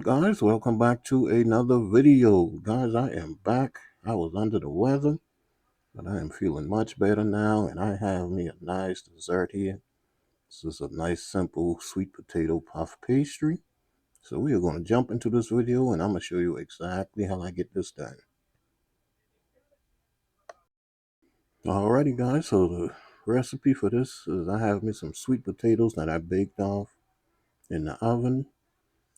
Alright guys, welcome back to another video. Guys, I am back. I was under the weather, but I am feeling much better now, and I have me a nice dessert here. This is a nice simple sweet potato puff pastry. So we are going to jump into this video, and I'm going to show you exactly how I get this done. Alrighty guys, so the recipe for this is I have me some sweet potatoes that I baked off in the oven.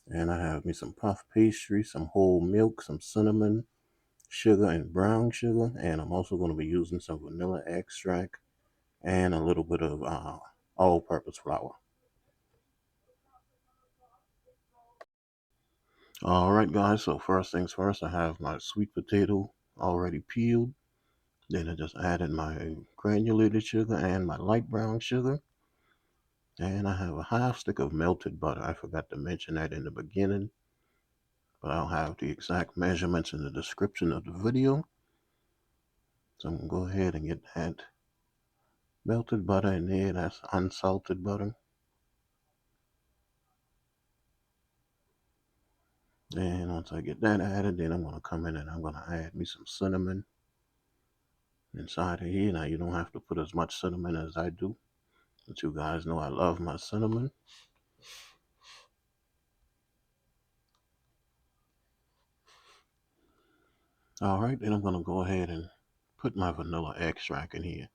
And I have me some puff pastry, some whole milk, some cinnamon, sugar and brown sugar, and I'm also going to be using some vanilla extract and a little bit of all-purpose flour. Alright guys, so first things first, I have my sweet potato already peeled. Then I just added my granulated sugar and my light brown sugar. And I have a half stick of melted butter. I forgot to mention that in the beginning, but I'll have the exact measurements in the description of the video. So I'm going to go ahead and get that melted butter in there. That's unsalted butter. And once I get that added, then I'm going to come in and I'm going to add me some cinnamon inside of here. Now, you don't have to put as much cinnamon as I do, but you guys know I love my cinnamon. Alright, then I'm going to go ahead and put my vanilla extract in here.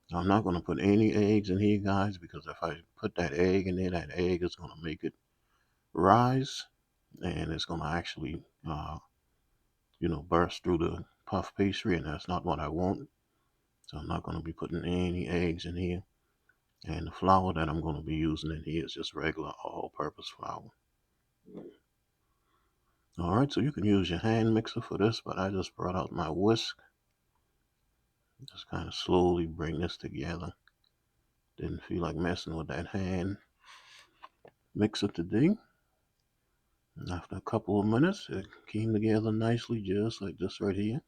Now, I'm not going to put any eggs in here, guys, because if I put that egg in there, that egg is going to make it rise, and it's going to actually, burst through the puff pastry, and that's not what I want. So I'm not going to be putting any eggs in here. And the flour that I'm going to be using in here is just regular all-purpose flour. Alright, so you can use your hand mixer for this, but I just brought out my whisk. Just kind of slowly bring this together. Didn't feel like messing with that hand mixer today. And after a couple of minutes, it came together nicely, just like this right here.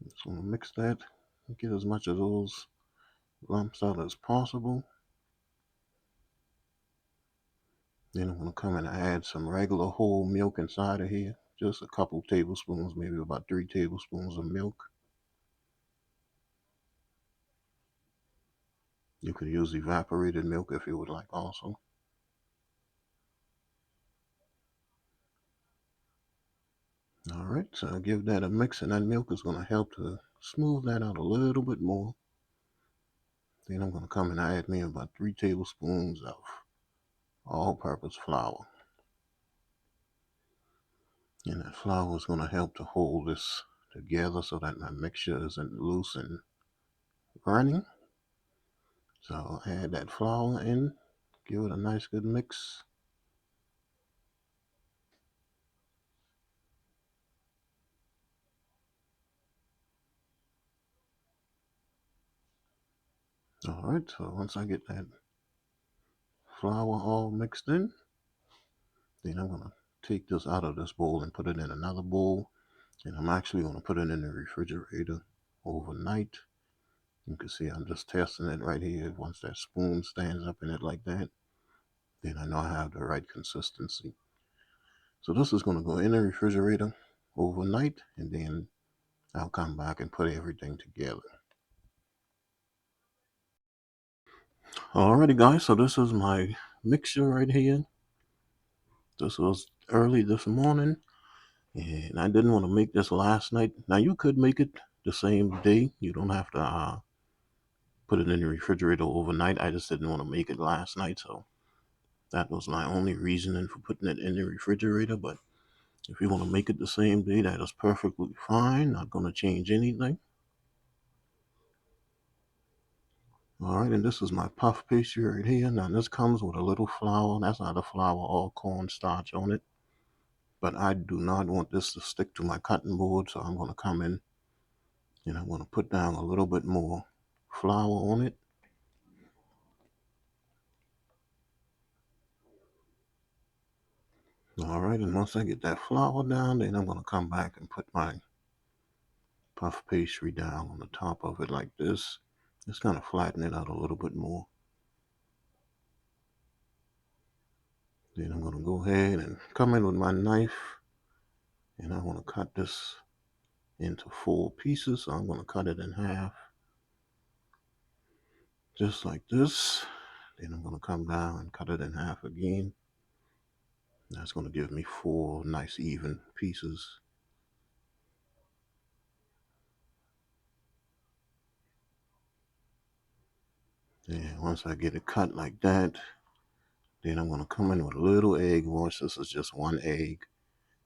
Just want to mix that, get as much of those lumps out as possible. Then I'm going to come and add some regular whole milk inside of here. Just a couple tablespoons, maybe about 3 tablespoons of milk. You could use evaporated milk if you would like also. Alright, so I'll give that a mix, and that milk is going to help to smooth that out a little bit more. Then I'm going to come and add me about 3 tablespoons of all-purpose flour. And that flour is going to help to hold this together so that my mixture isn't loose and running. So I'll add that flour in, give it a nice good mix. Alright, so once I get that flour all mixed in, then I'm going to take this out of this bowl and put it in another bowl. And I'm actually going to put it in the refrigerator overnight. You can see I'm just testing it right here. Once that spoon stands up in it like that, then I know I have the right consistency. So this is going to go in the refrigerator overnight, and then I'll come back and put everything together. Alrighty guys, so this is my mixture right here. This was early this morning, and I didn't want to make this last night. Now you could make it the same day. You don't have to put it in the refrigerator overnight. I just didn't want to make it last night, so that was my only reasoning for putting it in the refrigerator. But if you want to make it the same day, that is perfectly fine. Not going to change anything. Alright, and this is my puff pastry right here. Now this comes with a little flour. That's not a flour, all cornstarch on it. But I do not want this to stick to my cutting board, so I'm going to come in and I'm going to put down a little bit more flour on it. Alright, and once I get that flour down, then I'm going to come back and put my puff pastry down on the top of it like this. Just kind of flatten it out a little bit more. Then I'm going to go ahead and come in with my knife, and I want to cut this into 4 pieces. So I'm going to cut it in half, just like this. Then I'm going to come down and cut it in half again. That's going to give me 4 nice even pieces. And once I get it cut like that, then I'm going to come in with a little egg wash. This is just 1 egg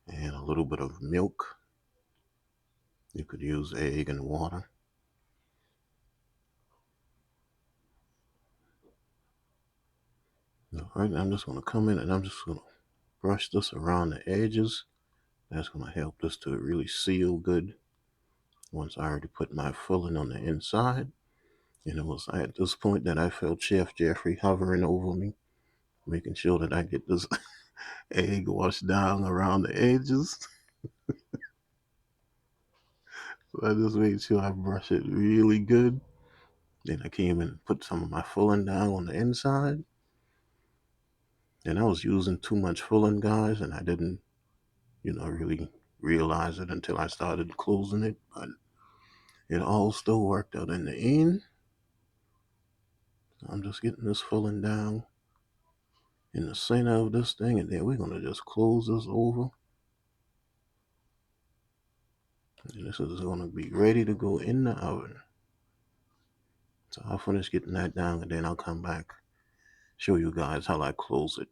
and a little bit of milk. You could use egg and water. All right, I'm just going to come in and I'm just going to brush this around the edges. That's going to help this to really seal good. Once I already put my filling on the inside, and it was at this point that I felt Chef Jeffrey hovering over me, making sure that I get this egg washed down around the edges. So I just made sure I brush it really good. Then I came and put some of my filling down on the inside. And I was using too much filling, guys, and I didn't, really realize it until I started closing it. But it all still worked out in the end. I'm just getting this filling down in the center of this thing, and then we're going to just close this over. And this is going to be ready to go in the oven. So I'll finish getting that down, and then I'll come back, show you guys how I close it.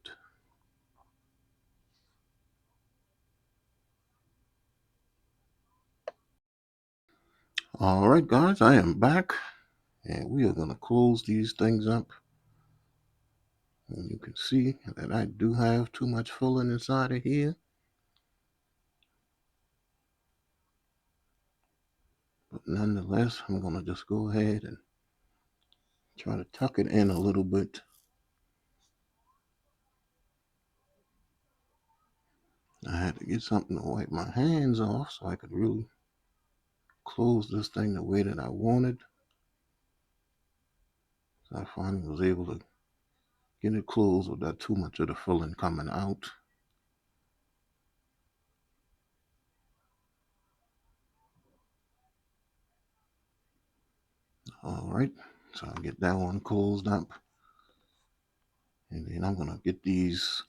All right, guys, I am back, and we are going to close these things up. And you can see that I do have too much filling inside of here. But nonetheless, I'm going to just go ahead and try to tuck it in a little bit. I had to get something to wipe my hands off so I could really close this thing the way that I wanted. So I finally was able to get it closed without too much of the filling coming out. All right, so I'll get that one closed up. And then I'm going to get these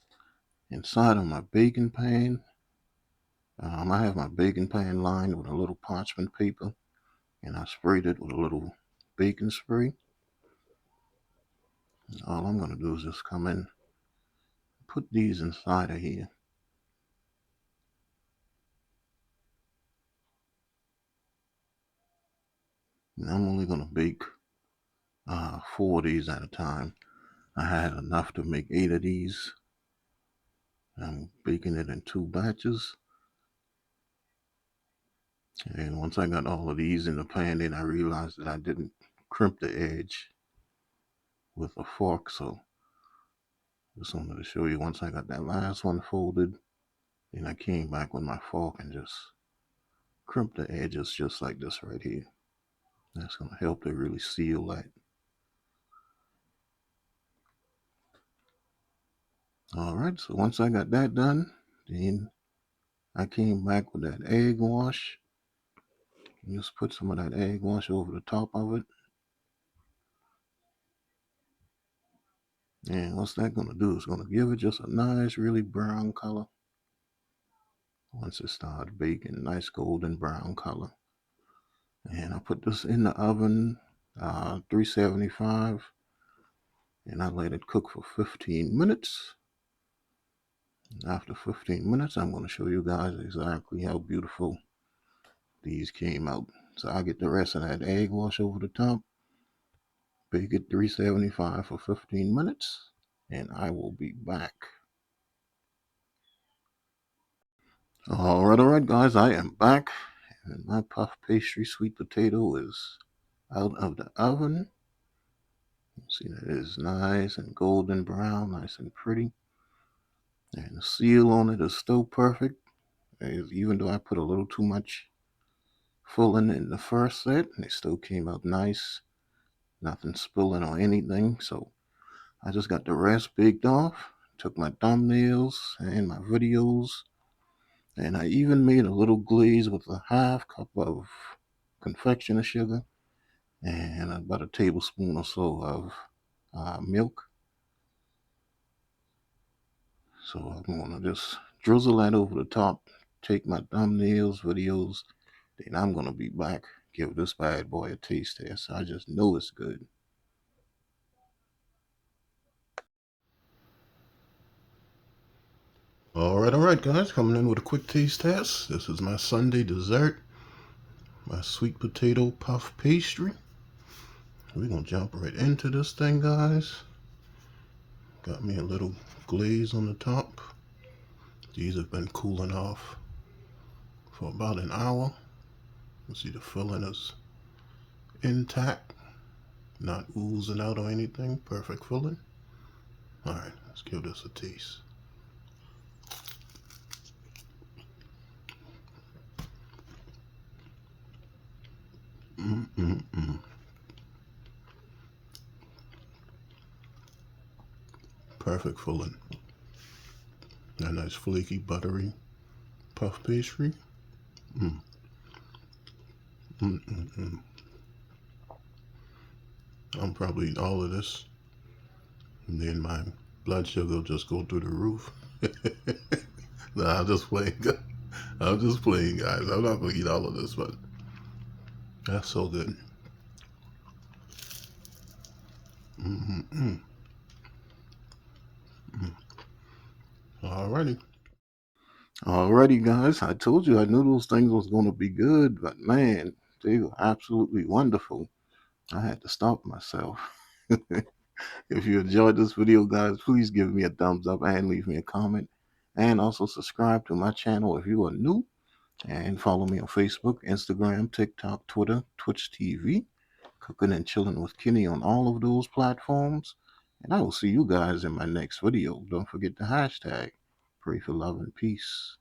inside of my baking pan. I have my baking pan lined with a little parchment paper, and I sprayed it with a little baking spray. And all I'm going to do is just come in, put these inside of here. And I'm only going to bake 4 of these at a time. I had enough to make 8 of these. I'm baking it in 2 batches. And once I got all of these in the pan, then I realized that I didn't crimp the edge with a fork. So just wanted to show you, once I got that last one folded, then I came back with my fork and just crimped the edges just like this right here. That's going to help to really seal that. All right, so once I got that done, then I came back with that egg wash. Just put some of that egg wash over the top of it. And what's that going to do? It's going to give it just a nice, really brown color. Once it starts baking, nice golden brown color. And I put this in the oven, 375, and I let it cook for 15 minutes. And after 15 minutes, I'm going to show you guys exactly how beautiful these came out. So I'll get the rest of that egg wash over the top, bake it 375 for 15 minutes, and I will be back. All right, guys, I am back, and my puff pastry sweet potato is out of the oven. You see that it is nice and golden brown, nice and pretty. And the seal on it is still perfect, even though I put a little too much filling in the first set, and it still came out nice. Nothing spilling or anything. So I just got the rest baked off. took my thumbnails and my videos, and I even made a little glaze with a half cup of confectioner sugar and about a tablespoon or so of milk. So I'm gonna just drizzle that over the top, take my thumbnails, videos, then I'm gonna be back, give this bad boy a taste test. I just know it's good. All right, guys, coming in with a quick taste test. This is my Sunday dessert, my sweet potato puff pastry. We're gonna jump right into this thing, guys. Got me a little glaze on the top. These have been cooling off for about an hour. You see the filling is intact, not oozing out or anything. Perfect filling. All right, let's give this a taste. Perfect filling. That nice flaky, buttery puff pastry. I'm probably eat all of this, and then my blood sugar will just go through the roof. Nah, I'm just playing. I'm just playing, guys. I'm not gonna eat all of this, but that's so good. Alrighty. Alrighty, guys. I told you I knew those things was gonna be good, but man, they were absolutely wonderful. I had to stop myself. If you enjoyed this video, guys, please give me a thumbs up and leave me a comment. And also subscribe to my channel if you are new. And follow me on Facebook, Instagram, TikTok, Twitter, Twitch TV, Cooking and Chilling with Kenny on all of those platforms. And I will see you guys in my next video. Don't forget the hashtag. Pray for love and peace.